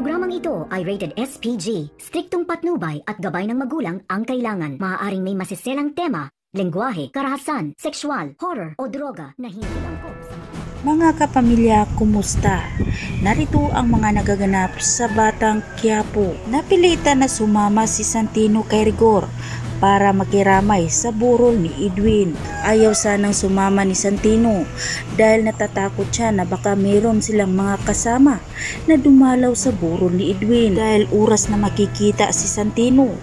Programang ito ay rated SPG. Striktong patnubay at gabay ng magulang ang kailangan. Maaaring may masiselang tema, lengguwahe, karahasan, sexual, horror o droga na hindi angkop sa Mga kapamilya, kumusta? Narito ang mga nagaganap sa Batang Quiapo. Napilitan na sumama si Santino kay Rigor para makiramay sa burol ni Edwin. Ayaw sanang sumama ni Santino dahil natatakot siya na baka mayroon silang mga kasama na dumalaw sa burol ni Edwin. Dahil oras na makikita si Santino,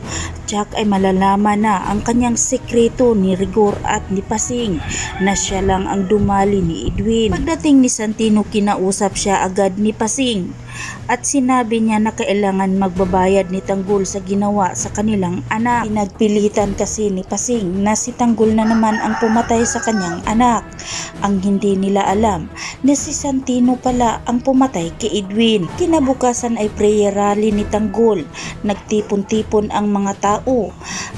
Jack ay malalaman na ang kanyang sekreto ni Rigor at ni Pasing na siya lang ang dumali ni Edwin. Pagdating ni Santino, kinausap siya agad ni Pasing at sinabi niya na kailangan magbabayad ni Tanggol sa ginawa sa kanilang anak. Pinagpilitan kasi ni Pasing na si Tanggol na naman ang pumatay sa kanyang anak. Ang hindi nila alam na si Santino pala ang pumatay kay Edwin. Kinabukasan ay prayer rally ni Tanggol. Nagtipon-tipon ang mga tao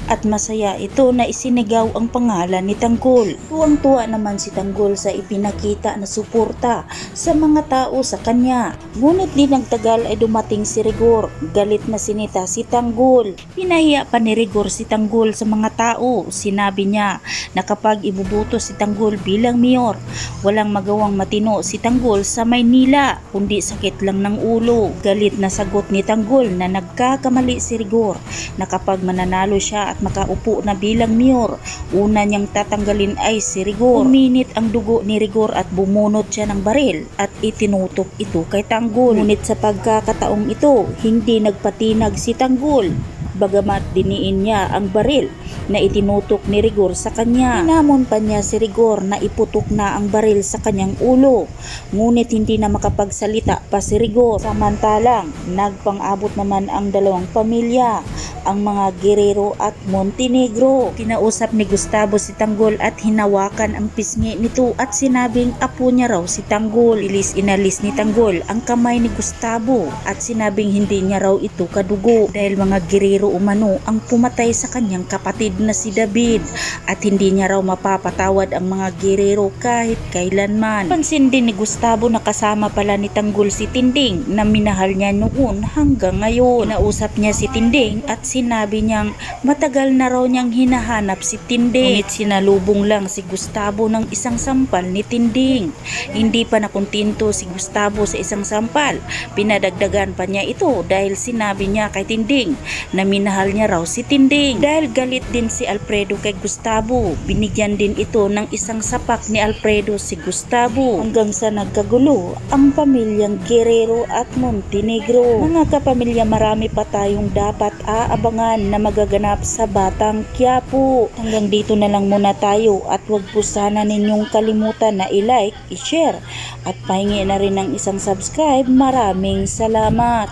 at masaya ito na isinigaw ang pangalan ni Tanggol. Tuwang-tuwa naman si Tanggol sa ipinakita na suporta sa mga tao sa kanya. Ngunit di nagtagal ay dumating si Rigor. Galit na sinita si Tanggol. Pinahiya pa ni Rigor si Tanggol sa mga tao. Sinabi niya na kapag ibubuto si Tanggol bilang mayor, walang magawang matino si Tanggol sa Maynila kundi sakit lang ng ulo. Galit na sagot ni Tanggol na nagkakamali si Rigor na kapag mananalo siya at makaupo na bilang mayor, una niyang tatanggalin ay si Rigor. Uminit ang dugo ni Rigor at bumunot siya ng baril at itinutok ito kay Tanggol. Ngunit sa pagkakataong ito, hindi nagpatinag si Tanggol, bagamat diniin niya ang baril na itinutok ni Rigor sa kanya. Hinamon pa niya si Rigor na iputok na ang baril sa kanyang ulo, ngunit hindi na makapagsalita pa si Rigor. Samantalang nagpang-abot naman ang dalawang pamilya, ang mga Guerrero at Montenegro. Kinausap ni Gustavo si Tanggol at hinawakan ang pisngi nito at sinabing apo niya raw si Tanggol. Inalis ni Tanggol ang kamay ni Gustavo at sinabing hindi niya raw ito kadugo dahil mga Guerrero umano ang pumatay sa kanyang kapatid na si David at hindi niya raw mapapatawad ang mga Guerrero kahit kailanman. Pansin din ni Gustavo na kasama pala ni Tanggol si Tinding na minahal niya noon hanggang ngayon. Kinausap niya si Tinding at sinabi niyang matagal na raw niyang hinahanap si Tinding. Ngunit sinalubong lang si Gustavo ng isang sampal ni Tinding. Hindi pa nakuntinto si Gustavo sa isang sampal. Pinadagdagan pa niya ito dahil sinabi niya kay Tinding na minahal niya raw si Tinding. Dahil galit din si Alfredo kay Gustavo, binigyan din ito ng isang sapak ni Alfredo si Gustavo hanggang sa nagkagulo ang pamilyang Guerrero at Montenegro. Mga kapamilya, marami pa tayong dapat aabangan na magaganap sa Batang Quiapo. Hanggang dito na lang muna tayo at huwag po sana ninyong kalimutan na i-like, i-share at pahingi na rin ng isang subscribe. Maraming salamat.